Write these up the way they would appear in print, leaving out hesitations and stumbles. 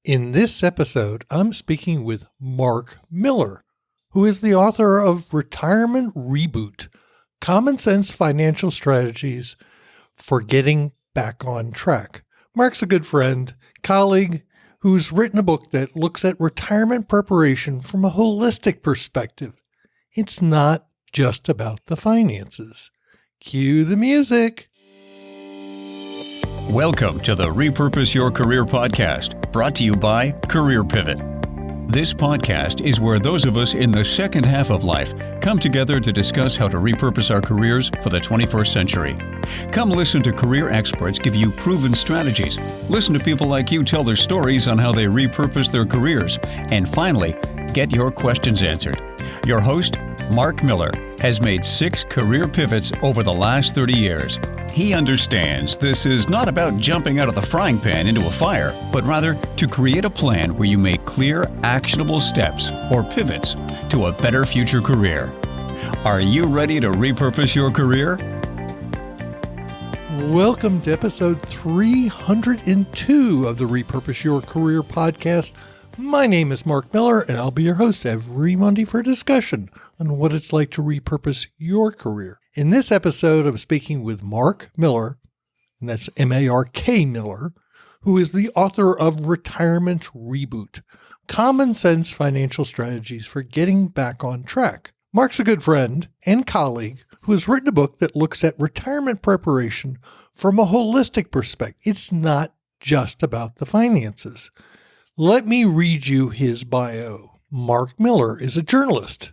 In this episode, I'm speaking with Mark Miller, who is the author of Retirement Reboot, Commonsense Financial Strategies for Getting Back on Track. Mark's a good friend, colleague, who's written a book that looks at retirement preparation from a holistic perspective. It's not just about the finances. Cue the music. Welcome to the Repurpose Your Career podcast, brought to you by Career Pivot. This podcast is where those of us in the second half of life come together to discuss how to repurpose our careers for the 21st century. Come listen to career experts give you proven strategies. Listen to people like you tell their stories on how they repurpose their careers. And finally, get your questions answered. Your host, Mark Miller, has made 6 career pivots over the last 30 years. He understands this is not about jumping out of the frying pan into a fire, but rather to create a plan where you make clear, actionable steps or pivots to a better future career. Are you ready to repurpose your career? Welcome to episode 302 of the Repurpose Your Career podcast. My name is Mark Miller, and I'll be your host every Monday for a discussion on what it's like to repurpose your career. In this episode, I'm speaking with Mark Miller, and that's M-A-R-K Miller, who is the author of Retirement Reboot, Commonsense Financial Strategies for Getting Back on Track. Mark's a good friend and colleague who has written a book that looks at retirement preparation from a holistic perspective. It's not just about the finances. Let me read you his bio. Mark Miller is a journalist,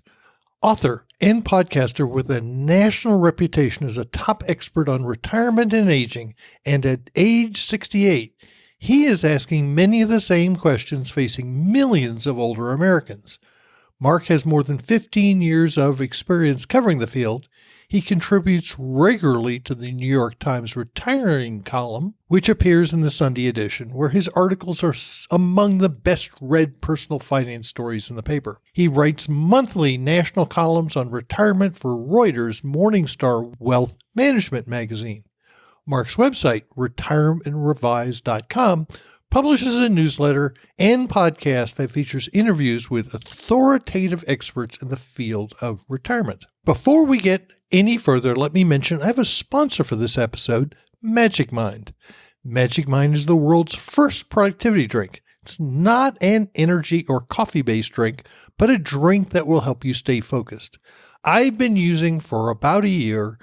author, and podcaster with a national reputation as a top expert on retirement and aging, and at age 68, he is asking many of the same questions facing millions of older Americans. Mark has more than 15 years of experience covering the field. He contributes regularly to the New York Times Retiring column, which appears in the Sunday edition, where his articles are among the best-read personal finance stories in the paper. He writes monthly national columns on retirement for Reuters' Morningstar Wealth Management magazine. Mark's website, retirementrevise.com, publishes a newsletter and podcast that features interviews with authoritative experts in the field of retirement. Before we get any further, let me mention I have a sponsor for this episode, Magic Mind. Magic Mind is the world's first productivity drink. It's not an energy or coffee-based drink, but a drink that will help you stay focused. I've been using for about a year,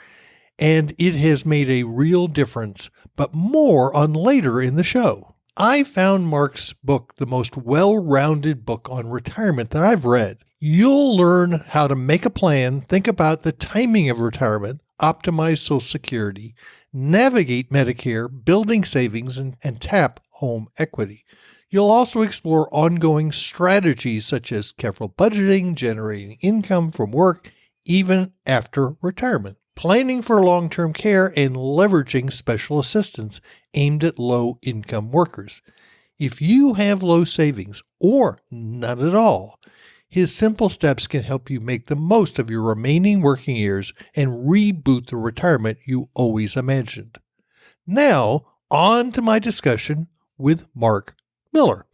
and it has made a real difference, but more on later in the show. I found Mark's book the most well-rounded book on retirement that I've read. You'll learn how to make a plan, think about the timing of retirement, optimize Social Security, navigate Medicare, building savings, and tap home equity. You'll also explore ongoing strategies such as careful budgeting, generating income from work, even after retirement, planning for long-term care, and leveraging special assistance aimed at low-income workers. If you have low savings or none at all, his simple steps can help you make the most of your remaining working years and reboot the retirement you always imagined. Now, on to my discussion with Mark Miller.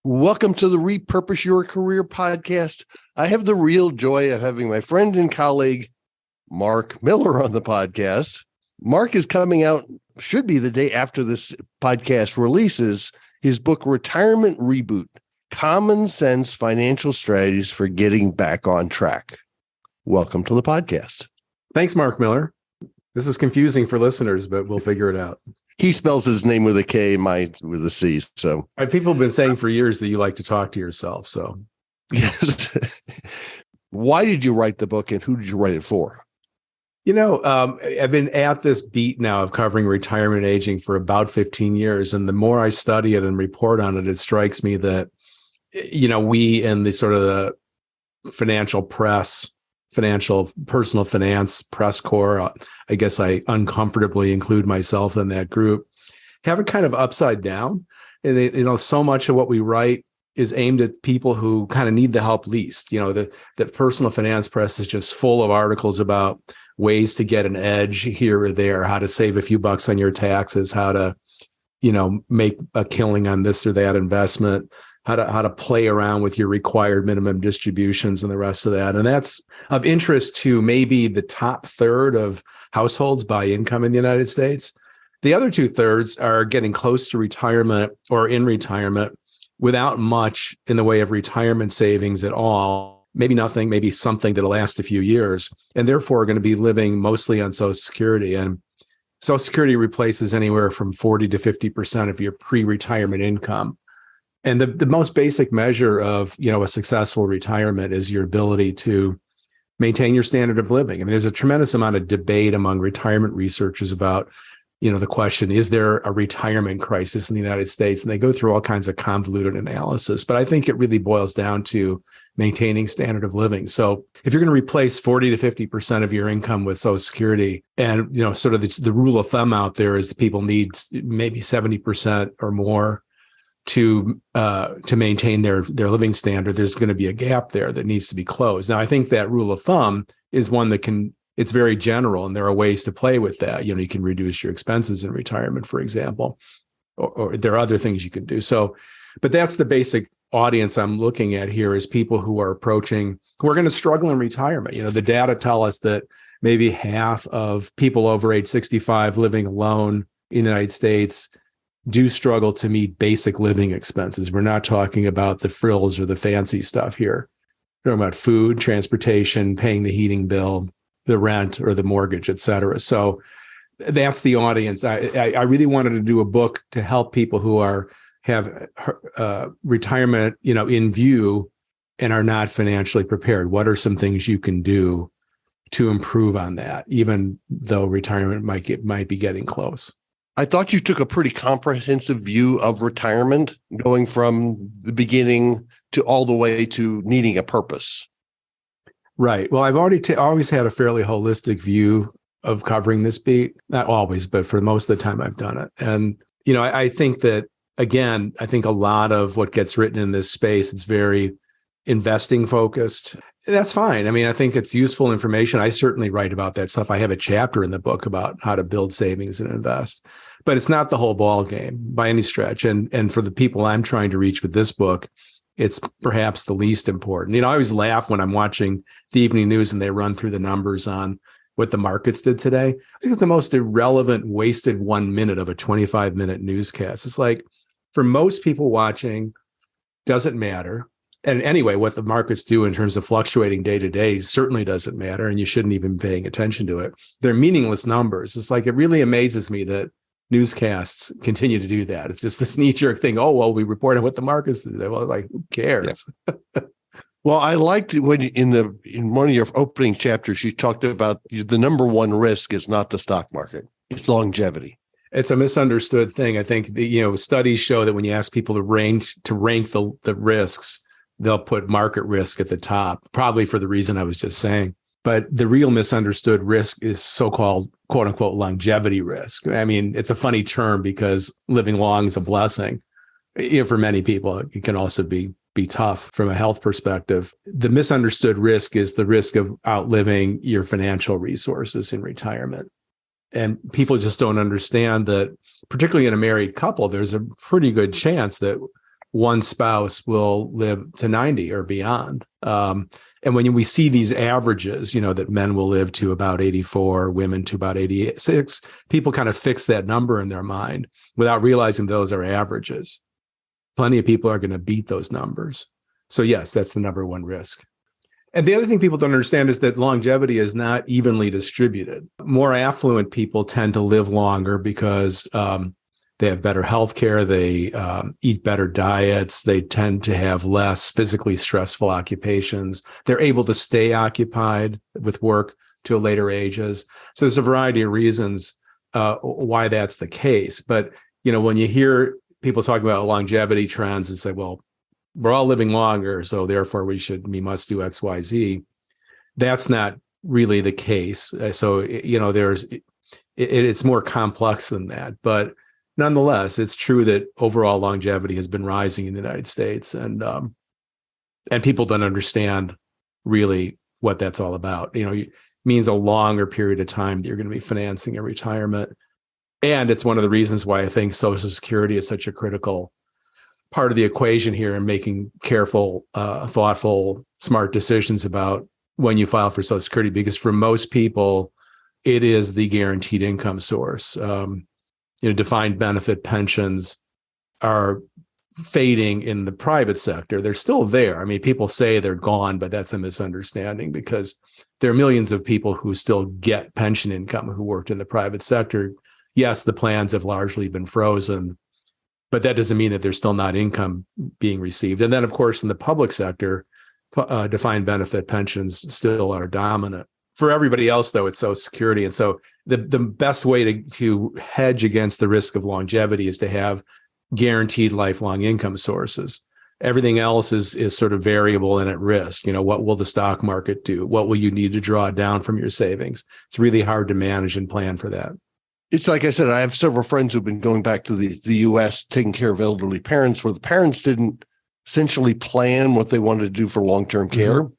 Welcome to the Repurpose Your Career podcast. I have the real joy of having my friend and colleague, Mark Miller, on the podcast. Mark is coming out, should be the day after this podcast releases, his book, Retirement Reboot, Commonsense Financial Strategies for Getting Back on Track. Welcome to the podcast. Thanks, Mark Miller. This is confusing for listeners, but we'll figure it out. He spells his name with a K, mine with a C. So people have been saying for years that you like to talk to yourself. So, yes. Why did you write the book, and who did you write it for? I've been at this beat now of covering retirement aging for about 15 years. And the more I study it and report on it, it strikes me that, we in the sort of the financial press, personal finance press corps, I guess I uncomfortably include myself in that group, have it kind of upside down. And, so much of what we write is aimed at people who kind of need the help least. The personal finance press is just full of articles about ways to get an edge here or there, how to save a few bucks on your taxes, how to, make a killing on this or that investment, how to play around with your required minimum distributions and the rest of that. And that's of interest to maybe the top third of households by income in the United States. The other 2/3 are getting close to retirement or in retirement without much in the way of retirement savings at all. Maybe nothing, maybe something that'll last a few years, and therefore are going to be living mostly on Social Security. And Social Security replaces anywhere from 40 to 50% of your pre-retirement income. And the most basic measure of, a successful retirement is your ability to maintain your standard of living. I mean, there's a tremendous amount of debate among retirement researchers about, the question, is there a retirement crisis in the United States? And they go through all kinds of convoluted analysis. But I think it really boils down to maintaining standard of living. So if you're going to replace 40 to 50% of your income with Social Security, and, sort of the rule of thumb out there is that people need maybe 70% or more to maintain their living standard, there's going to be a gap there that needs to be closed. Now, I think that rule of thumb is one that it's very general, and there are ways to play with that. You can reduce your expenses in retirement, for example, or there are other things you can do. So, but that's the basic audience I'm looking at here, is people who are going to struggle in retirement. The data tell us that maybe half of people over age 65 living alone in the United States do struggle to meet basic living expenses. We're not talking about the frills or the fancy stuff here. We're talking about food, transportation, paying the heating bill, the rent or the mortgage, et cetera. So that's the audience. I really wanted to do a book to help people who have retirement, in view and are not financially prepared. What are some things you can do to improve on that, even though retirement might be getting close? I thought you took a pretty comprehensive view of retirement, going from the beginning to all the way to needing a purpose. Right. Well, I've always had a fairly holistic view of covering this beat. Not always, but for most of the time I've done it. And, I think that, again, I think a lot of what gets written in this space, it's very investing focused. That's fine. I mean, I think it's useful information. I certainly write about that stuff. I have a chapter in the book about how to build savings and invest, but it's not the whole ball game by any stretch. And for the people I'm trying to reach with this book, it's perhaps the least important. I always laugh when I'm watching the evening news and they run through the numbers on what the markets did today. I think it's the most irrelevant, wasted 1 minute of a 25-minute newscast. It's like, for most people watching, doesn't matter. And anyway, what the markets do in terms of fluctuating day to day certainly doesn't matter, and you shouldn't even be paying attention to it. They're meaningless numbers. It's like, it really amazes me that newscasts continue to do that. It's just this knee-jerk thing. Oh, well, we report on what the markets did. Well, like, who cares? Yeah. Well, I liked when in one of your opening chapters, you talked about the number one risk is not the stock market; it's longevity. It's a misunderstood thing. I think studies show that when you ask people to rank the risks, they'll put market risk at the top, probably for the reason I was just saying. But the real misunderstood risk is so-called, quote unquote, longevity risk. I mean, it's a funny term because living long is a blessing. For many people, it can also be tough from a health perspective. The misunderstood risk is the risk of outliving your financial resources in retirement. And people just don't understand that, particularly in a married couple, there's a pretty good chance that one spouse will live to 90 or beyond. And when we see these averages, that men will live to about 84, women to about 86, people kind of fix that number in their mind without realizing those are averages. Plenty of people are going to beat those numbers. So yes, that's the number one risk. And the other thing people don't understand is that longevity is not evenly distributed. More affluent people tend to live longer because they have better health care, they eat better diets, they tend to have less physically stressful occupations. They're able to stay occupied with work to later ages. So there's a variety of reasons why that's the case. But when you hear people talking about longevity trends and say, well, we're all living longer, so therefore we must do X, Y, Z. That's not really the case. So, it's more complex than that. But nonetheless, it's true that overall longevity has been rising in the United States, and people don't understand really what that's all about. It means a longer period of time that you're going to be financing a retirement. And it's one of the reasons why I think Social Security is such a critical part of the equation here in making careful, thoughtful, smart decisions about when you file for Social Security, because for most people, it is the guaranteed income source. Defined benefit pensions are fading in the private sector. They're still there. I mean, people say they're gone, but that's a misunderstanding, because there are millions of people who still get pension income who worked in the private sector. Yes, the plans have largely been frozen, but that doesn't mean that there's still not income being received. And then, of course, in the public sector, defined benefit pensions still are dominant. For everybody else, though, it's Social Security. And so the best way to hedge against the risk of longevity is to have guaranteed lifelong income sources. Everything else is sort of variable and at risk. What will the stock market do? What will you need to draw down from your savings? It's really hard to manage and plan for that. It's like I said, I have several friends who've been going back to the U.S. taking care of elderly parents, where the parents didn't essentially plan what they wanted to do for long-term care. Mm-hmm.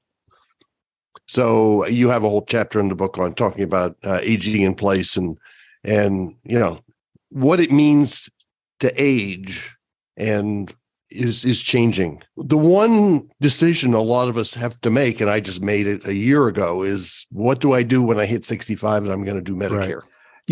So you have a whole chapter in the book on talking about aging in place and what it means to age and is changing. The one decision a lot of us have to make, and I just made it a year ago, is what do I do when I hit 65 and I'm going to do Medicare? Right.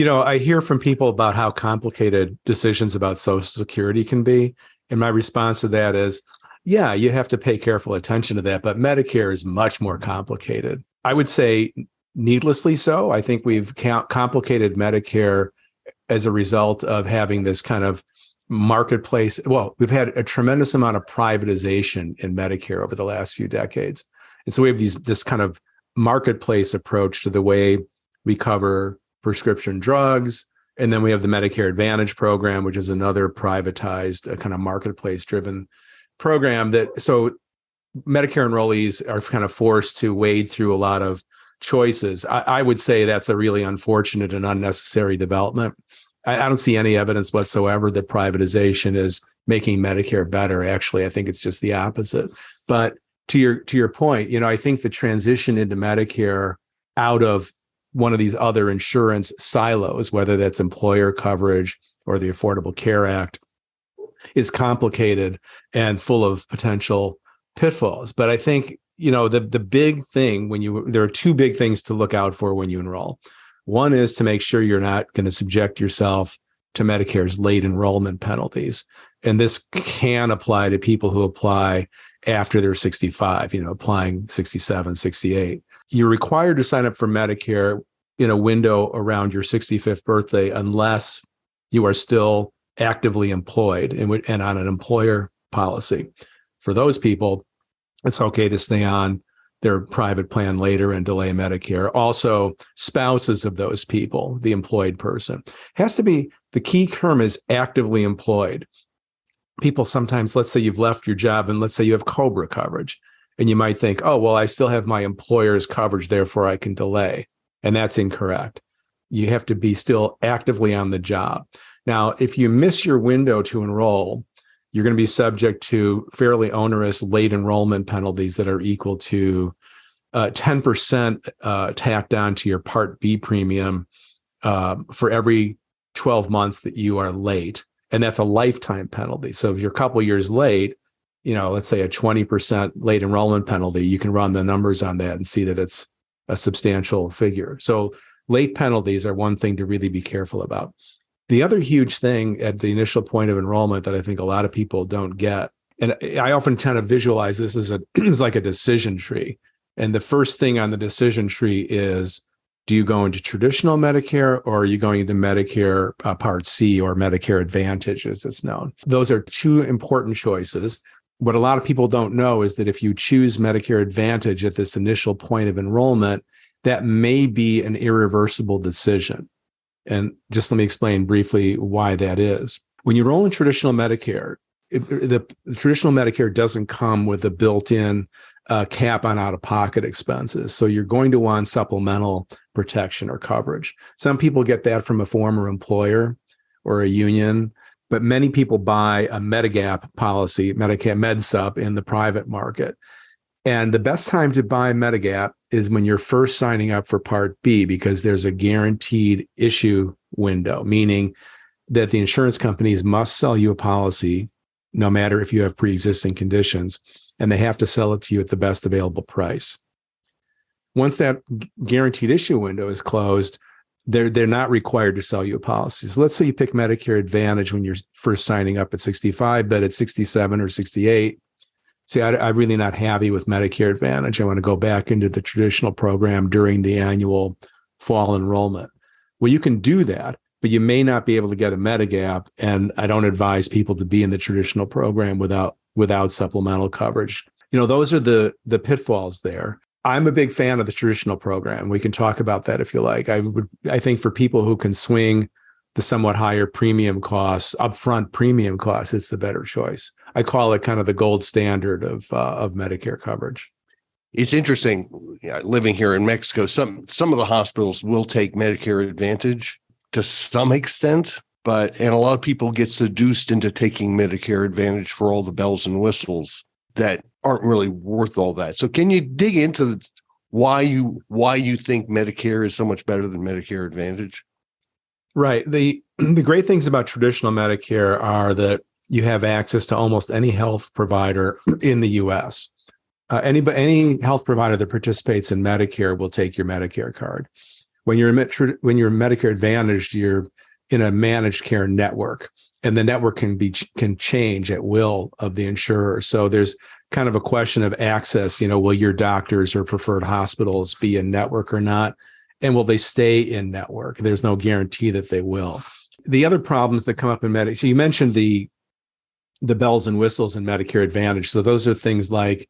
I hear from people about how complicated decisions about Social Security can be. And my response to that is, yeah, you have to pay careful attention to that, but Medicare is much more complicated. I would say needlessly so. I think we've complicated Medicare as a result of having this kind of marketplace. Well, we've had a tremendous amount of privatization in Medicare over the last few decades. And so we have this kind of marketplace approach to the way we cover prescription drugs. And then we have the Medicare Advantage program, which is another privatized kind of marketplace-driven program so Medicare enrollees are kind of forced to wade through a lot of choices. I would say that's a really unfortunate and unnecessary development. I don't see any evidence whatsoever that privatization is making Medicare better. Actually, I think it's just the opposite. But to your point, I think the transition into Medicare out of one of these other insurance silos, whether that's employer coverage or the Affordable Care Act, is complicated and full of potential pitfalls. But I think, the big thing there are two big things to look out for when you enroll. One is to make sure you're not going to subject yourself to Medicare's late enrollment penalties. And this can apply to people who apply after they're 65, applying 67, 68. You're required to sign up for Medicare in a window around your 65th birthday, unless you are still actively employed and on an employer policy. For those people, it's okay to stay on their private plan later and delay Medicare. Also, spouses of those people, the employed person, has to be, the key term is actively employed. People sometimes, let's say you've left your job and let's say you have COBRA coverage, and you might think, oh, well, I still have my employer's coverage, therefore I can delay. And that's incorrect. You have to be still actively on the job. Now, if you miss your window to enroll, you're going to be subject to fairly onerous late enrollment penalties that are equal to 10% tacked on to your Part B premium for every 12 months that you are late. And that's a lifetime penalty. So if you're a couple of years late, let's say a 20% late enrollment penalty, you can run the numbers on that and see that it's a substantial figure. So late penalties are one thing to really be careful about. The other huge thing at the initial point of enrollment that I think a lot of people don't get, and I often kind of visualize this as it's like a decision tree. And the first thing on the decision tree is, do you go into traditional Medicare or are you going into Medicare Part C or Medicare Advantage, as it's known? Those are two important choices. What a lot of people don't know is that if you choose Medicare Advantage at this initial point of enrollment, that may be an irreversible decision. And just let me explain briefly why that is. When you enroll in traditional Medicare, the traditional Medicare doesn't come with a built-in cap on out-of-pocket expenses. So you're going to want supplemental protection or coverage. Some people get that from a former employer or a union, but many people buy a Medigap policy, Medicare MedSup, in the private market. And the best time to buy Medigap is when you're first signing up for Part B, because there's a guaranteed issue window, meaning that the insurance companies must sell you a policy no matter if you have pre-existing conditions, and they have to sell it to you at the best available price. Once that guaranteed issue window is closed, they're not required to sell you a policy. So let's say you pick Medicare Advantage when you're first signing up at 65, but at 67 or 68, say, I'm really not happy with Medicare Advantage. I want to go back into the traditional program during the annual fall enrollment. Well, you can do that, but you may not be able to get a Medigap, and I don't advise people to be in the traditional program without supplemental coverage. Those are the pitfalls there. I'm a big fan of the traditional program. We can talk about that if you like. I think for people who can swing the somewhat higher premium costs, upfront premium costs, it's the better choice. I call it kind of the gold standard of Medicare coverage. It's interesting, living here in Mexico, some of the hospitals will take Medicare Advantage to some extent, and a lot of people get seduced into taking Medicare Advantage for all the bells and whistles that aren't really worth all that. So can you dig into why you think Medicare is so much better than Medicare Advantage? Right. The great things about traditional Medicare are that you have access to almost any health provider in the U.S. Any health provider that participates in Medicare will take your Medicare card. When you're Medicare Advantage, you're in a managed care network, and the network can change at will of the insurer. So there's kind of a question of access. Will your doctors or preferred hospitals be in network or not? And will they stay in network? There's no guarantee that they will. The other problems that come up in Medicare, so you mentioned the bells and whistles in Medicare Advantage. So those are things like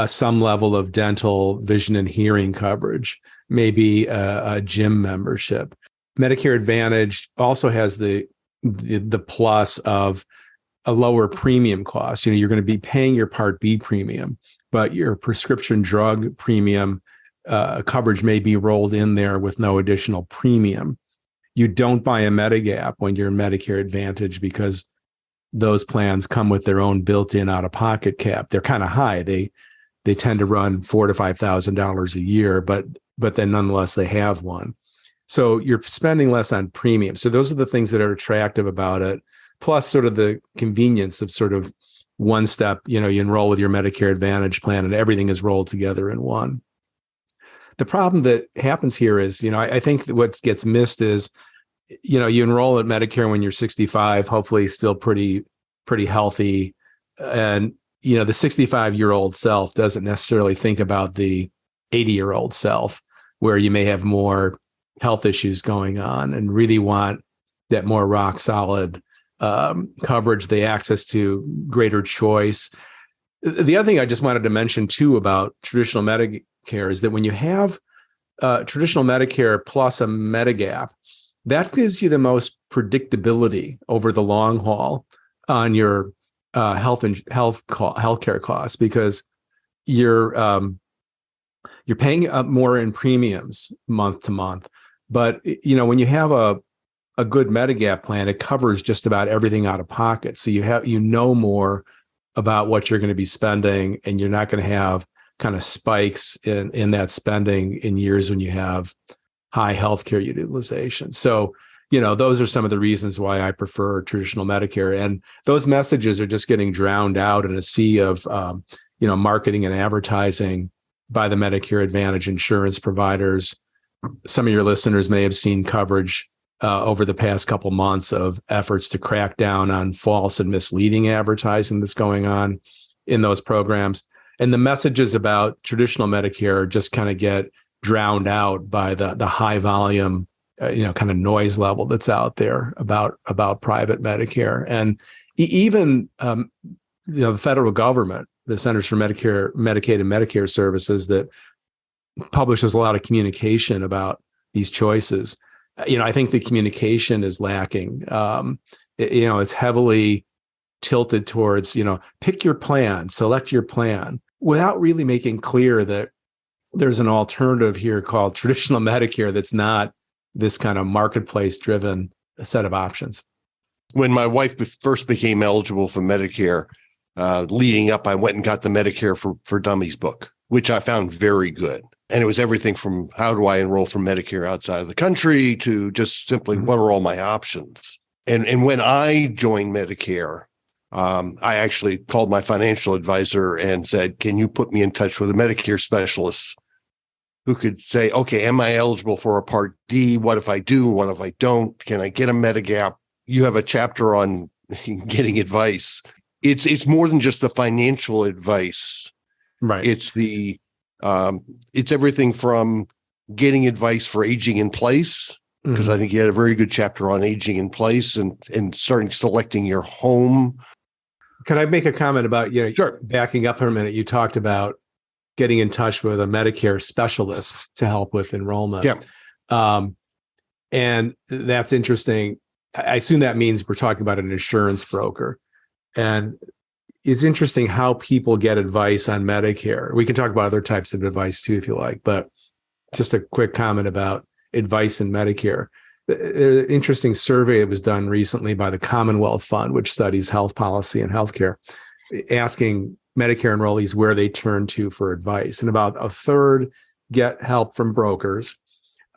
some level of dental, vision, and hearing coverage, maybe a gym membership. Medicare Advantage also has the plus of a lower premium cost. You're going to be paying your Part B premium, but your prescription drug premium coverage may be rolled in there with no additional premium. You don't buy a Medigap when you're in Medicare Advantage because those plans come with their own built-in out-of-pocket cap. They're kind of high. They tend to run $4,000 to $5,000 a year, but then nonetheless they have one. So you're spending less on premium. So those are the things that are attractive about it. Plus sort of the convenience of sort of one step, you enroll with your Medicare Advantage plan and everything is rolled together in one. The problem that happens here is, I think that what gets missed is, you enroll at Medicare when you're 65, hopefully still pretty healthy. And, the 65-year-old self doesn't necessarily think about the 80-year-old self, where you may have more health issues going on and really want that more rock solid coverage, the access to greater choice. The other thing I just wanted to mention too about traditional Medicare is that when you have traditional Medicare plus a Medigap, that gives you the most predictability over the long haul on your healthcare costs, because you're paying up more in premiums month to month. But when you have a good Medigap plan, it covers just about everything out of pocket. So you know more about what you're going to be spending, and you're not going to have kind of spikes in that spending in years when you have high healthcare utilization. So, those are some of the reasons why I prefer traditional Medicare. And those messages are just getting drowned out in a sea of, marketing and advertising by the Medicare Advantage insurance providers. Some of your listeners may have seen coverage over the past couple months of efforts to crack down on false and misleading advertising that's going on in those programs. And the messages about traditional Medicare just kind of get drowned out by the high volume, kind of noise level that's out there about private Medicare. And even the federal government, the Centers for Medicare, Medicaid, and Medicare Services, that publishes a lot of communication about these choices. I think the communication is lacking. It's heavily tilted towards, pick your plan, select your plan, without really making clear that there's an alternative here called traditional Medicare that's not this kind of marketplace-driven set of options. When my wife first became eligible for Medicare, leading up, I went and got the Medicare for Dummies book, which I found very good. And it was everything from how do I enroll for Medicare outside of the country to just simply what are all my options? And when I joined Medicare, I actually called my financial advisor and said, can you put me in touch with a Medicare specialist who could say, okay, am I eligible for a Part D? What if I do? What if I don't? Can I get a Medigap? You have a chapter on getting advice. It's more than just the financial advice. Right. It's everything from getting advice for aging in place, because I think you had a very good chapter on aging in place and starting selecting your home. Can I make a comment about, Sure. Backing up for a minute, you talked about getting in touch with a Medicare specialist to help with enrollment. Yeah. And that's interesting. I assume that means we're talking about an insurance broker. And it's interesting how people get advice on Medicare. We can talk about other types of advice too, if you like, but just a quick comment about advice in Medicare. An interesting survey that was done recently by the Commonwealth Fund, which studies health policy and healthcare, asking Medicare enrollees where they turn to for advice. And about a third get help from brokers.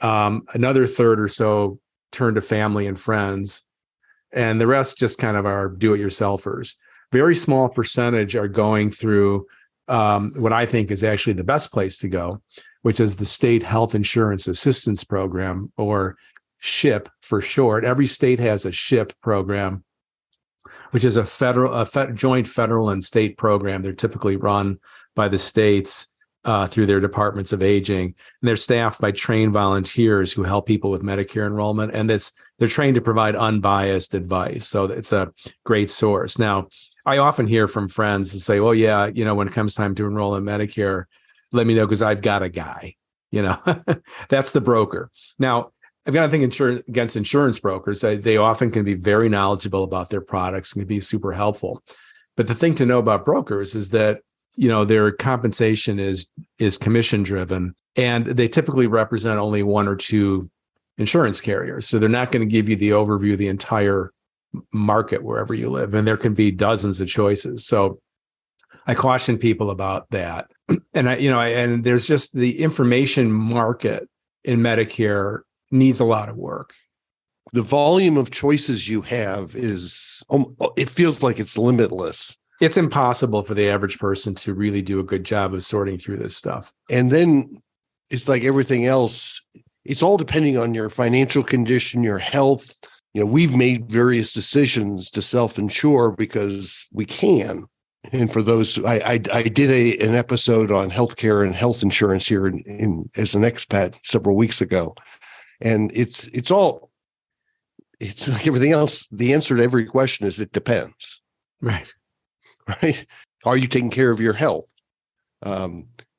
Another third or so turn to family and friends. And the rest just kind of are do-it-yourselfers. Very small percentage are going through what I think is actually the best place to go, which is the State Health Insurance Assistance Program, or SHIP for short. Every state has a SHIP program, which is a joint federal and state program. They're typically run by the states through their departments of aging. And they're staffed by trained volunteers who help people with Medicare enrollment. And they're trained to provide unbiased advice. So it's a great source. Now, I often hear from friends that say, oh, yeah, when it comes time to enroll in Medicare, let me know because I've got a guy, that's the broker. Now, I've got nothing against insurance brokers. They often can be very knowledgeable about their products and can be super helpful. But the thing to know about brokers is that, their compensation is commission driven, and they typically represent only one or two insurance carriers. So they're not going to give you the overview of the entire market wherever you live. And there can be dozens of choices. So I caution people about that. And and there's just the information market in Medicare needs a lot of work. The volume of choices you have it feels like it's limitless. It's impossible for the average person to really do a good job of sorting through this stuff. And then it's like everything else. It's all depending on your financial condition, your health. We've made various decisions to self-insure because we can. And for those, I did an episode on healthcare and health insurance here in as an expat several weeks ago. And it's like everything else. The answer to every question is it depends. Right. Are you taking care of your health?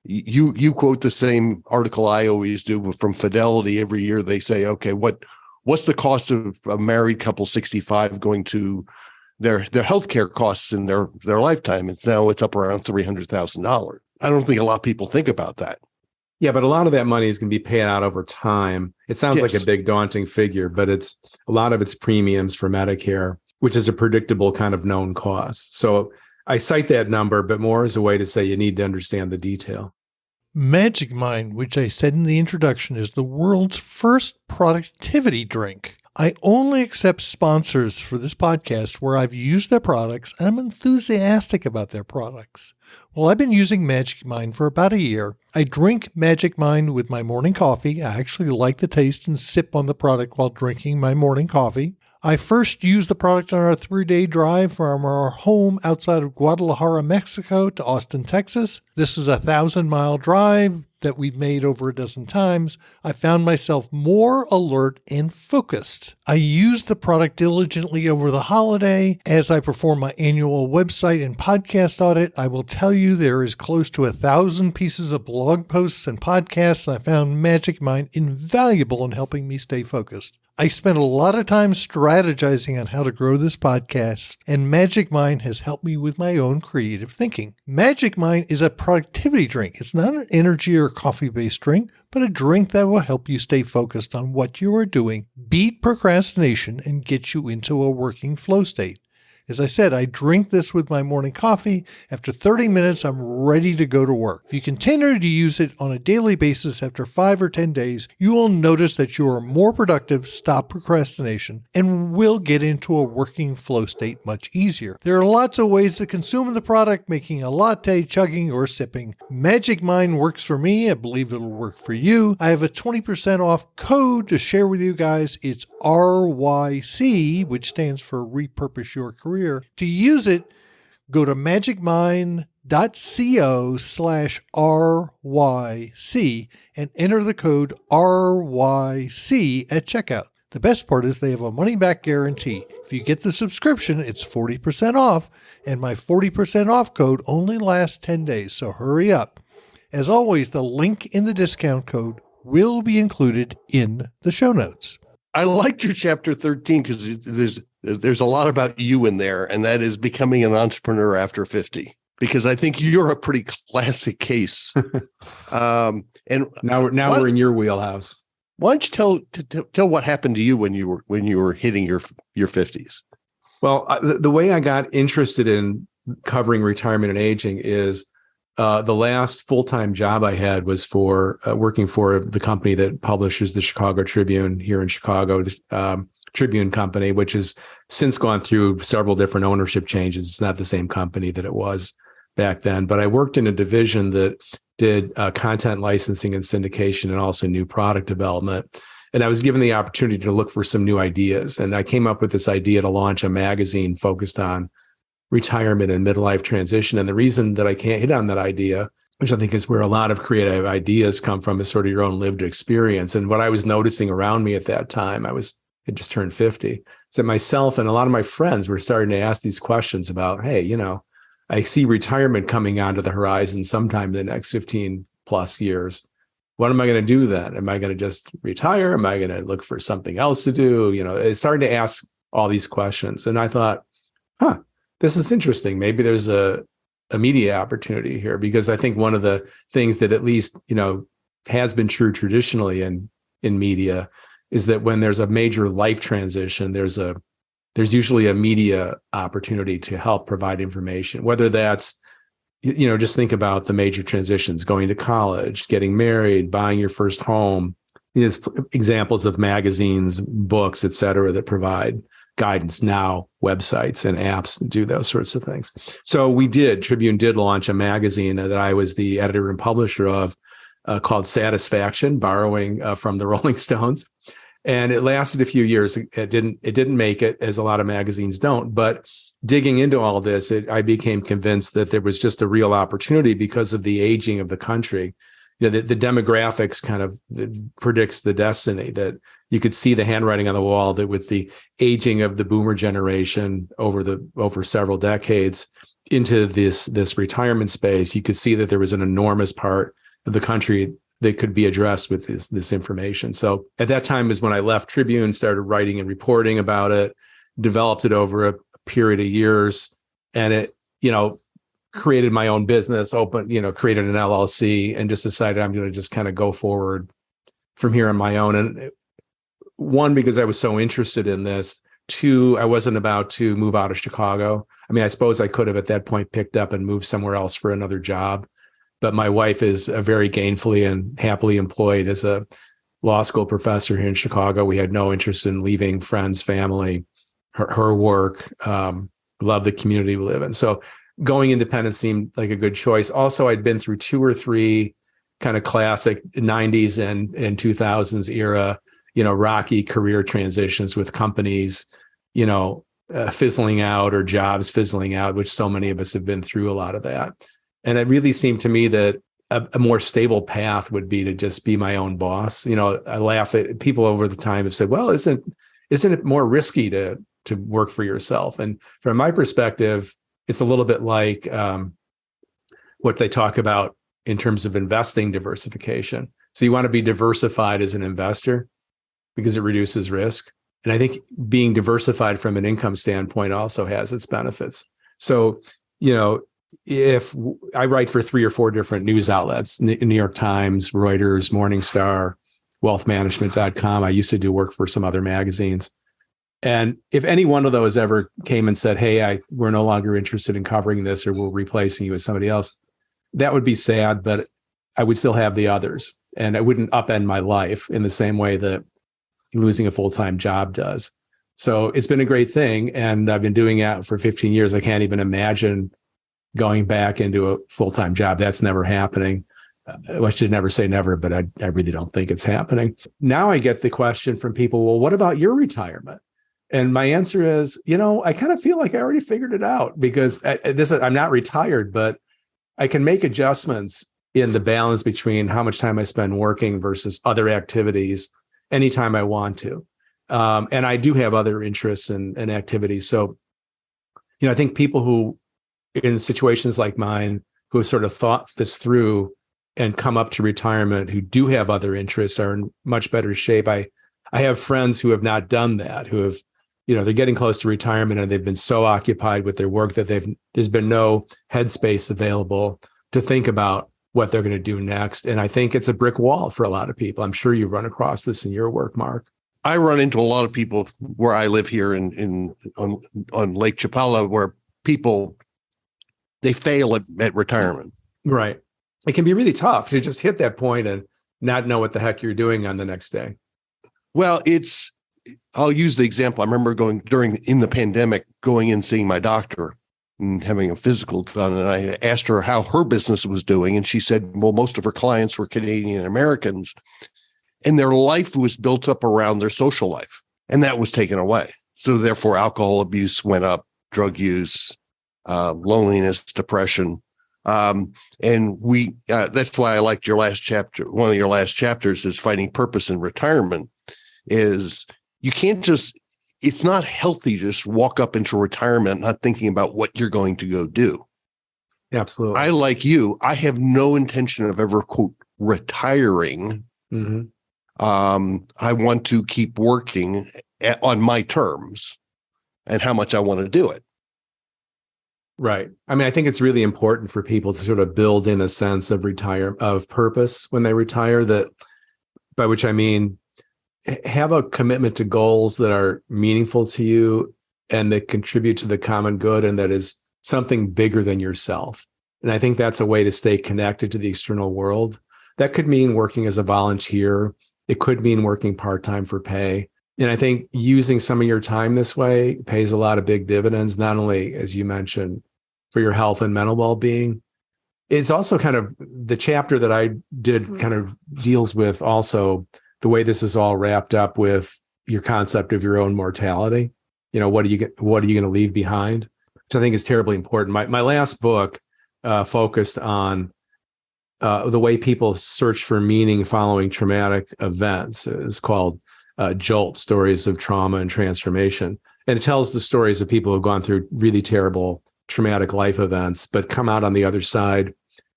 You quote the same article I always do from Fidelity. Every year they say, okay, what's the cost of a married couple 65 going to their healthcare costs in their lifetime? It's up around $300,000. I don't think a lot of people think about that. Yeah, but a lot of that money is going to be paid out over time. It sounds like a big daunting figure, but a lot of it's premiums for Medicare, which is a predictable kind of known cost. So I cite that number, but more as a way to say you need to understand the detail. Magic Mind, which I said in the introduction, is the world's first productivity drink. I only accept sponsors for this podcast where I've used their products and I'm enthusiastic about their products. Well, I've been using Magic Mind for about a year. I drink Magic Mind with my morning coffee. I actually like the taste and sip on the product while drinking my morning coffee. I first used the product on our 3-day drive from our home outside of Guadalajara, Mexico to Austin, Texas. This is a 1,000-mile drive that we've made over a dozen times. I found myself more alert and focused. I used the product diligently over the holiday. As I perform my annual website and podcast audit, I will tell you there is close to 1,000 pieces of blog posts and podcasts, and I found Magic Mind invaluable in helping me stay focused. I spent a lot of time strategizing on how to grow this podcast, and Magic Mind has helped me with my own creative thinking. Magic Mind is a productivity drink. It's not an energy or coffee-based drink, but a drink that will help you stay focused on what you are doing, beat procrastination, and get you into a working flow state. As I said, I drink this with my morning coffee. After 30 minutes, I'm ready to go to work. If you continue to use it on a daily basis after 5 or 10 days, you will notice that you are more productive, stop procrastination, and will get into a working flow state much easier. There are lots of ways to consume the product, making a latte, chugging, or sipping. Magic Mind works for me. I believe it'll work for you. I have a 20% off code to share with you guys. It's RYC, which stands for Repurpose Your Career. To use it, go to magicmind.co/RYC and enter the code RYC at checkout. The best part is they have a money-back guarantee. If you get the subscription, it's 40% off, and my 40% off code only lasts 10 days, so hurry up. As always, the link in the discount code will be included in the show notes. I liked your chapter 13 because there's a lot about you in there, and that is becoming an entrepreneur after 50. Because I think you're a pretty classic case. And now we're in your wheelhouse. Why don't you tell what happened to you when you were hitting your 50s? Well, the way I got interested in covering retirement and aging is the last full-time job I had was for working for the company that publishes the Chicago Tribune here in Chicago, the Tribune Company, which has since gone through several different ownership changes. It's not the same company that it was back then, but I worked in a division that did content licensing and syndication and also new product development. And I was given the opportunity to look for some new ideas. And I came up with this idea to launch a magazine focused on retirement and midlife transition. And the reason that I can't hit on that idea, which I think is where a lot of creative ideas come from, is sort of your own lived experience. And what I was noticing around me at that time, I just turned 50, is that myself and a lot of my friends were starting to ask these questions about, hey, I see retirement coming onto the horizon sometime in the next 15 plus years. What am I going to do then? Am I going to just retire? Am I going to look for something else to do? It started to ask all these questions. And I thought, this is interesting. Maybe there's a media opportunity here, because I think one of the things that at least, has been true traditionally in media is that when there's a major life transition, there's usually a media opportunity to help provide information, whether that's, just think about the major transitions, going to college, getting married, buying your first home. There's examples of magazines, books, et cetera, that provide guidance now, websites and apps do those sorts of things. So Tribune did launch a magazine that I was the editor and publisher of called Satisfaction, borrowing from the Rolling Stones. And it lasted a few years. It didn't make it, as a lot of magazines don't. But digging into all this, I became convinced that there was just a real opportunity because of the aging of the country. The demographics kind of predicts the destiny, that you could see the handwriting on the wall, that with the aging of the boomer generation over several decades into this retirement space, you could see that there was an enormous part of the country that could be addressed with this information. So at that time is when I left Tribune, started writing and reporting about it, developed it over a period of years, and it, created my own business, created an LLC, and just decided I'm going to just kind of go forward from here on my own. And one, because I was so interested in this. Two, I wasn't about to move out of Chicago. I mean, I suppose I could have at that point picked up and moved somewhere else for another job. But my wife is very gainfully and happily employed as a law school professor here in Chicago. We had no interest in leaving friends, family, her work, love the community we live in. So going independent seemed like a good choice. Also, I'd been through 2 or 3 kind of classic 90s and 2000s era, rocky career transitions with companies, fizzling out, or jobs fizzling out, which so many of us have been through a lot of that. And it really seemed to me that a more stable path would be to just be my own boss. I laugh at people over the time have said, well, isn't it more risky to work for yourself? And from my perspective, it's a little bit like what they talk about in terms of investing diversification. So you want to be diversified as an investor because it reduces risk. And I think being diversified from an income standpoint also has its benefits. So, if I write for 3 or 4 different news outlets, New York Times, Reuters, Morningstar, wealthmanagement.com. I used to do work for some other magazines. And if any one of those ever came and said, hey, we're no longer interested in covering this, or we're replacing you with somebody else, that would be sad, but I would still have the others. And it wouldn't upend my life in the same way that losing a full-time job does. So it's been a great thing. And I've been doing it for 15 years. I can't even imagine going back into a full-time job. That's never happening. I should never say never, but I really don't think it's happening. Now I get the question from people, well, what about your retirement? And my answer is, I kind of feel like I already figured it out, because I'm not retired, but I can make adjustments in the balance between how much time I spend working versus other activities anytime I want to. And I do have other interests and activities. So, I think people who, in situations like mine, who have sort of thought this through and come up to retirement, who do have other interests, are in much better shape. I have friends who have not done that, who have, they're getting close to retirement and they've been so occupied with their work that there's been no headspace available to think about what they're going to do next. And I think it's a brick wall for a lot of people. I'm sure you've run across this in your work, Mark. I run into a lot of people where I live here on Lake Chapala, where people, they fail at retirement. Right. It can be really tough to just hit that point and not know what the heck you're doing on the next day. Well, I'll use the example. I remember in the pandemic, going in, seeing my doctor and having a physical done. And I asked her how her business was doing. And she said, well, most of her clients were Canadian Americans, and their life was built up around their social life. And that was taken away. So therefore, alcohol abuse went up, drug use, loneliness, depression. And that's why I liked your last chapter. One of your last chapters is finding purpose in retirement. Is you can't it's not healthy to just walk up into retirement not thinking about what you're going to go do. Absolutely. I, like you, I have no intention of ever, quote, retiring. Mm-hmm. I want to keep working on my terms and how much I want to do it. Right. I mean, I think it's really important for people to sort of build in a sense of purpose when they retire, that, by which I mean, have a commitment to goals that are meaningful to you and that contribute to the common good, and that is something bigger than yourself. And I think that's a way to stay connected to the external world. That could mean working as a volunteer. It could mean working part-time for pay. And I think using some of your time this way pays a lot of big dividends, not only, as you mentioned, for your health and mental well-being. It's also kind of the chapter that I did kind of deals with also the way this is all wrapped up with your concept of your own mortality. What are you going to leave behind? Which I think is terribly important. My last book focused on the way people search for meaning following traumatic events. It's called Jolt: Stories of Trauma and Transformation. And it tells the stories of people who've gone through really terrible traumatic life events, but come out on the other side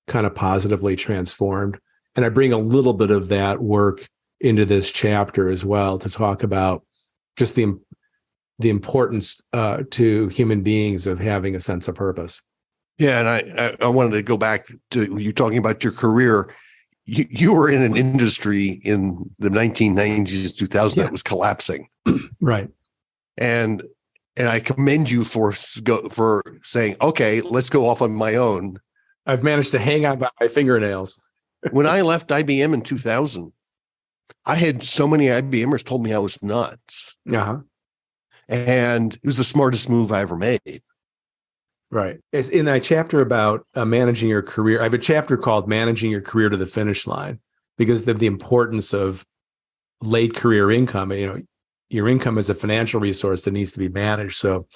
kind of positively transformed. And I bring a little bit of that work into this chapter as well, to talk about just the importance to human beings of having a sense of purpose. Yeah, and I wanted to go back to you talking about your career. You were in an industry in the 1990s, 2000 that was collapsing, right? And I commend you for saying, okay, let's go off on my own. I've managed to hang on by my fingernails. When I left IBM in 2000. I had so many IBMers told me I was nuts. Uh-huh. And it was the smartest move I ever made. Right. It's in that chapter about managing your career. I have a chapter called Managing Your Career to the Finish Line, because of the importance of late career income. Your income is a financial resource that needs to be managed. So,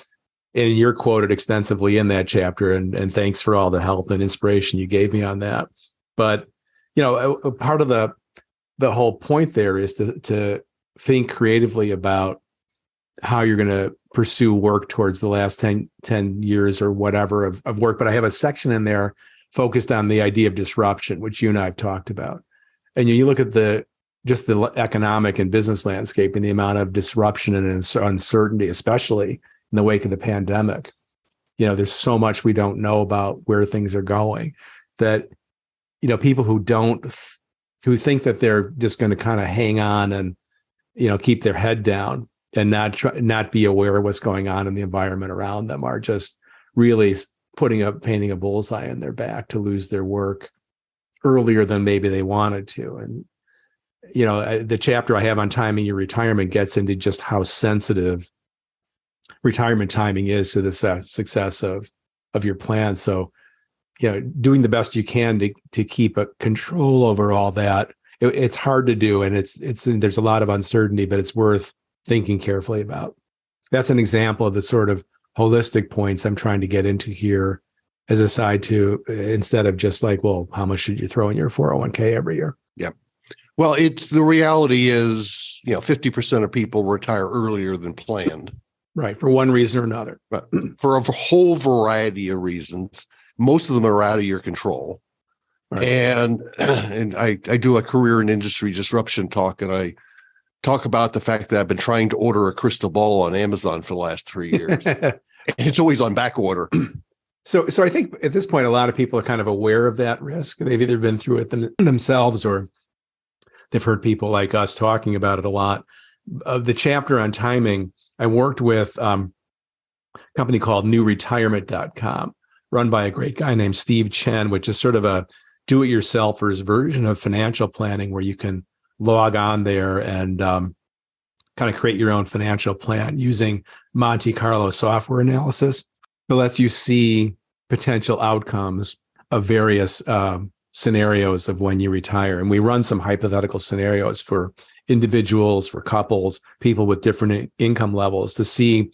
and you're quoted extensively in that chapter, and thanks for all the help and inspiration you gave me on that. But, a part of the whole point there is to think creatively about how you're going to pursue work towards the last 10 years or whatever of work. But I have a section in there focused on the idea of disruption, which you and I have talked about. And you look at the economic and business landscape and the amount of disruption and uncertainty, especially in the wake of the pandemic. There's so much we don't know about where things are going, that, people who think that they're just going to kind of hang on and, keep their head down, and not be aware of what's going on in the environment around them, are just really painting a bullseye in their back to lose their work earlier than maybe they wanted to. And, the chapter I have on timing your retirement gets into just how sensitive retirement timing is to the success of your plan. So, doing the best you can to keep a control over all that. It's hard to do, and there's a lot of uncertainty, but it's worth thinking carefully about. That's an example of the sort of holistic points I'm trying to get into here as a side to, instead of just like, well, how much should you throw in your 401k every year? Yeah. Well, the reality is, 50% of people retire earlier than planned. Right. For one reason or another. But for a whole variety of reasons, most of them are out of your control. Right. And I do a career and industry disruption talk, and I talk about the fact that I've been trying to order a crystal ball on Amazon for the last 3 years. It's always on back order. So I think at this point, a lot of people are kind of aware of that risk. They've either been through it themselves, or they've heard people like us talking about it a lot. The chapter on timing, I worked with a company called newretirement.com, run by a great guy named Steve Chen, which is sort of a do-it-yourselfer's version of financial planning, where you can log on there and kind of create your own financial plan using Monte Carlo software analysis. It lets you see potential outcomes of various scenarios of when you retire. And we run some hypothetical scenarios for individuals, for couples, people with different income levels, to see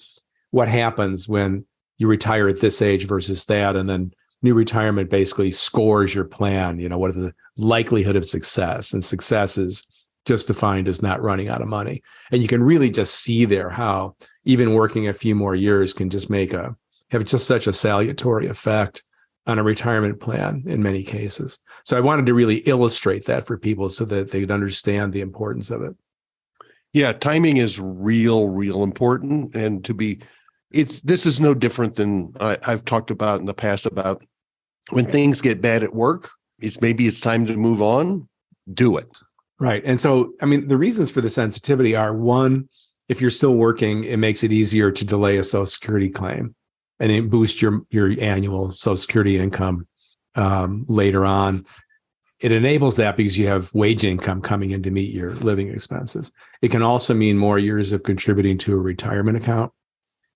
what happens when you retire at this age versus that. And then New Retirement basically scores your plan. What are the likelihood of success? And success is just defined as not running out of money. And you can really just see there how even working a few more years can just have just such a salutary effect on a retirement plan in many cases. So I wanted to really illustrate that for people so that they could understand the importance of it. Yeah, timing is real important. And this is no different than I've talked about in the past about when things get bad at work, it's time to move on, do it. Right. And so, the reasons for the sensitivity are, one, if you're still working, it makes it easier to delay a Social Security claim, and it boosts your annual Social Security income later on. It enables that because you have wage income coming in to meet your living expenses. It can also mean more years of contributing to a retirement account.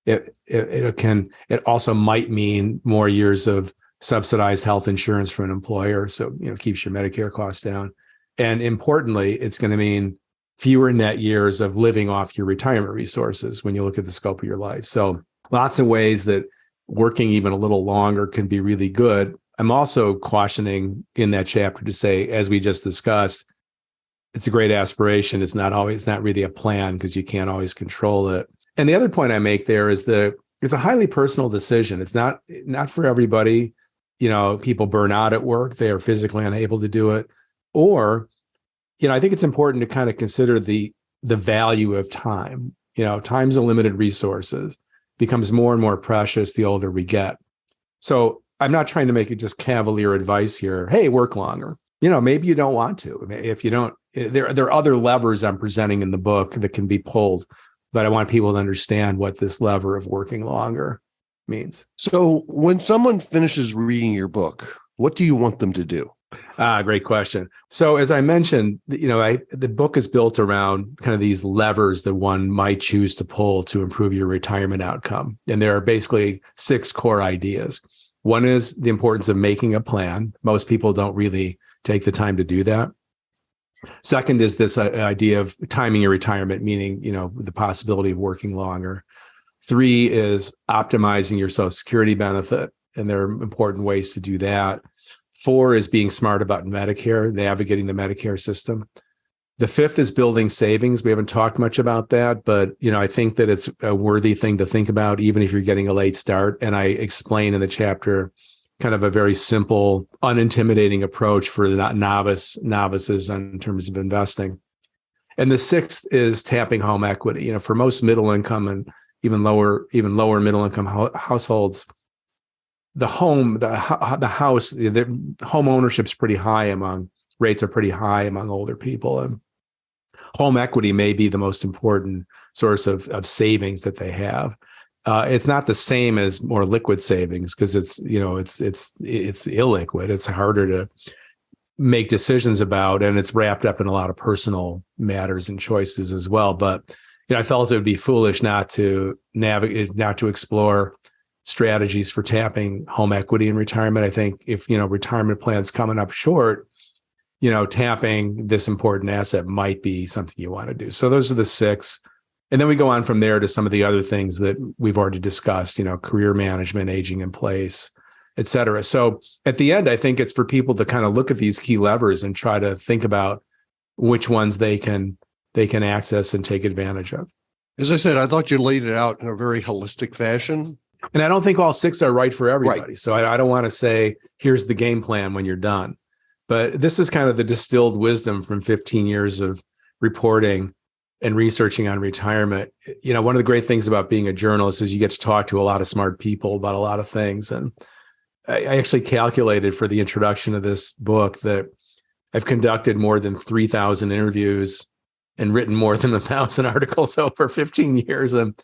It also might mean more years of subsidized health insurance for an employer, so keeps your Medicare costs down. And importantly, it's going to mean fewer net years of living off your retirement resources when you look at the scope of your life. So lots of ways that working even a little longer can be really good. I'm also cautioning in that chapter to say, as we just discussed, it's a great aspiration. It's not really a plan, because you can't always control it. And the other point I make there is that it's a highly personal decision. It's not for everybody. People burn out at work. They are physically unable to do it. Or, I think it's important to kind of consider the value of time. Time's a limited resources, becomes more and more precious the older we get. So I'm not trying to make it just cavalier advice here. Hey, work longer. Maybe you don't want to. If you don't, there are other levers I'm presenting in the book that can be pulled, but I want people to understand what this lever of working longer means. So when someone finishes reading your book, what do you want them to do? Great question. So as I mentioned, the book is built around kind of these levers that one might choose to pull to improve your retirement outcome. And there are basically 6 core ideas. One is the importance of making a plan. Most people don't really take the time to do that. Second is this idea of timing your retirement, meaning, the possibility of working longer. 3 is optimizing your Social Security benefit, and there are important ways to do that. 4 is being smart about Medicare, navigating the Medicare system. The 5th is building savings. We haven't talked much about that, but I think that it's a worthy thing to think about, even if you're getting a late start. And I explain in the chapter kind of a very simple, unintimidating approach for the novices in terms of investing. And the 6th is tapping home equity. For most middle income and even lower middle income households, the home ownership is pretty high rates are pretty high among older people. And home equity may be the most important source of savings that they have. It's not the same as more liquid savings because it's illiquid. It's harder to make decisions about, and it's wrapped up in a lot of personal matters and choices as well. But I felt it would be foolish not to explore strategies for tapping home equity in retirement. I think if retirement plans coming up short, tapping this important asset might be something you want to do. So those are the 6. And then we go on from there to some of the other things that we've already discussed, career management, aging in place, et cetera. So at the end, I think it's for people to kind of look at these key levers and try to think about which ones they can access and take advantage of. As I said, I thought you laid it out in a very holistic fashion. And I don't think all 6 are right for everybody. Right. So I don't want to say, here's the game plan when you're done. But this is kind of the distilled wisdom from 15 years of reporting and researching on retirement. One of the great things about being a journalist is you get to talk to a lot of smart people about a lot of things. And I actually calculated for the introduction of this book that I've conducted more than 3,000 interviews and written more than 1,000 articles over 15 years. And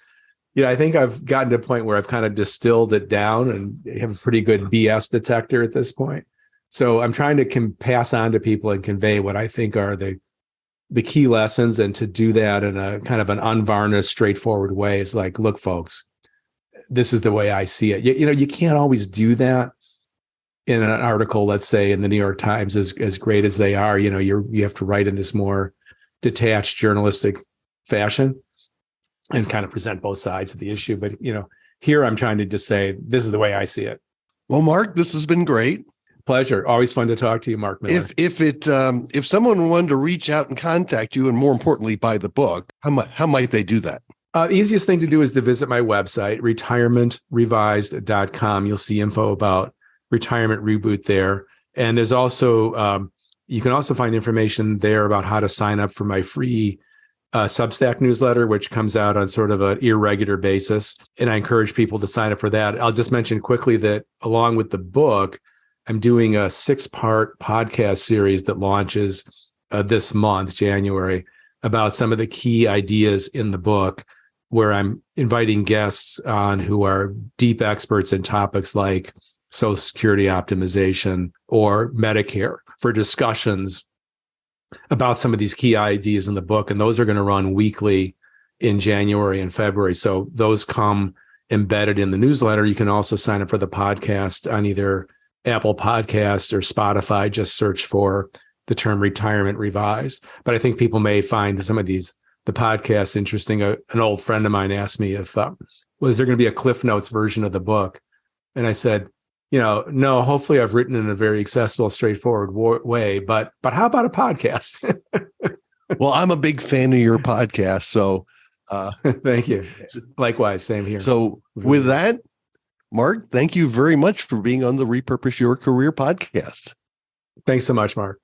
I think I've gotten to a point where I've kind of distilled it down and have a pretty good BS detector at this point. So I'm trying to pass on to people and convey what I think are the key lessons, and to do that in a kind of an unvarnished, straightforward way. Is like, look, folks, this is the way I see it. You can't always do that in an article, let's say in the New York Times, as great as they are. You have to write in this more detached journalistic fashion and kind of present both sides of the issue. But here I'm trying to just say, this is the way I see it. Well, Mark, this has been great. Pleasure. Always fun to talk to you, Mark Miller. If someone wanted to reach out and contact you, and more importantly, buy the book, how might they do that? The easiest thing to do is to visit my website, retirementrevised.com. You'll see info about Retirement Reboot there. And there's also, you can also find information there about how to sign up for my free Substack newsletter, which comes out on sort of an irregular basis. And I encourage people to sign up for that. I'll just mention quickly that along with the book, I'm doing a 6-part podcast series that launches this month, January, about some of the key ideas in the book, where I'm inviting guests on who are deep experts in topics like Social Security optimization or Medicare for discussions about some of these key ideas in the book. And those are going to run weekly in January and February. So those come embedded in the newsletter. You can also sign up for the podcast on either Apple Podcast or Spotify. Just search for the term Retirement Revised. But I think people may find some of the podcasts interesting. An old friend of mine asked me if, was there going to be a Cliff Notes version of the book? And I said, no, hopefully I've written in a very accessible, straightforward way, but how about a podcast? Well, I'm a big fan of your podcast. So thank you. Likewise, same here. So with that, Mark, thank you very much for being on the Repurpose Your Career podcast. Thanks so much, Mark.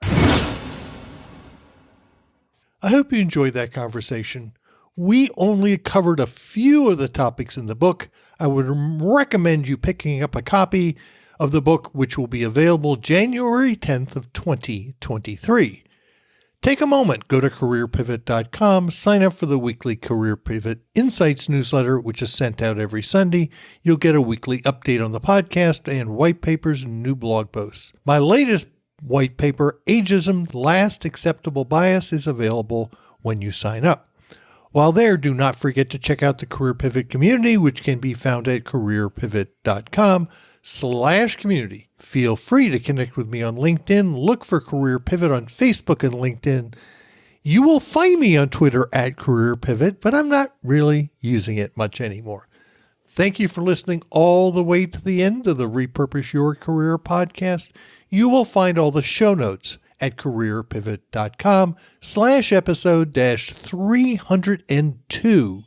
I hope you enjoyed that conversation. We only covered a few of the topics in the book. I would recommend you picking up a copy of the book, which will be available January 10th of 2023. Take a moment, go to careerpivot.com, sign up for the weekly Career Pivot Insights newsletter, which is sent out every Sunday. You'll get a weekly update on the podcast and white papers and new blog posts. My latest white paper, Ageism, Last Acceptable Bias, is available when you sign up. While there, do not forget to check out the Career Pivot community, which can be found at careerpivot.com/community. Feel free to connect with me on LinkedIn. Look for Career Pivot on Facebook and LinkedIn. You will find me on Twitter at Career Pivot, but I'm not really using it much anymore. Thank you for listening all the way to the end of the Repurpose Your Career podcast. You will find all the show notes at careerpivot.com/episode-302.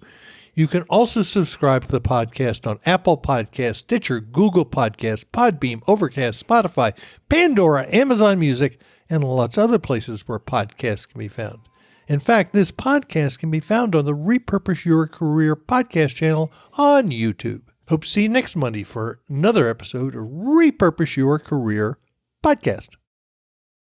You can also subscribe to the podcast on Apple Podcasts, Stitcher, Google Podcasts, Podbeam, Overcast, Spotify, Pandora, Amazon Music, and lots of other places where podcasts can be found. In fact, this podcast can be found on the Repurpose Your Career podcast channel on YouTube. Hope to see you next Monday for another episode of Repurpose Your Career podcast.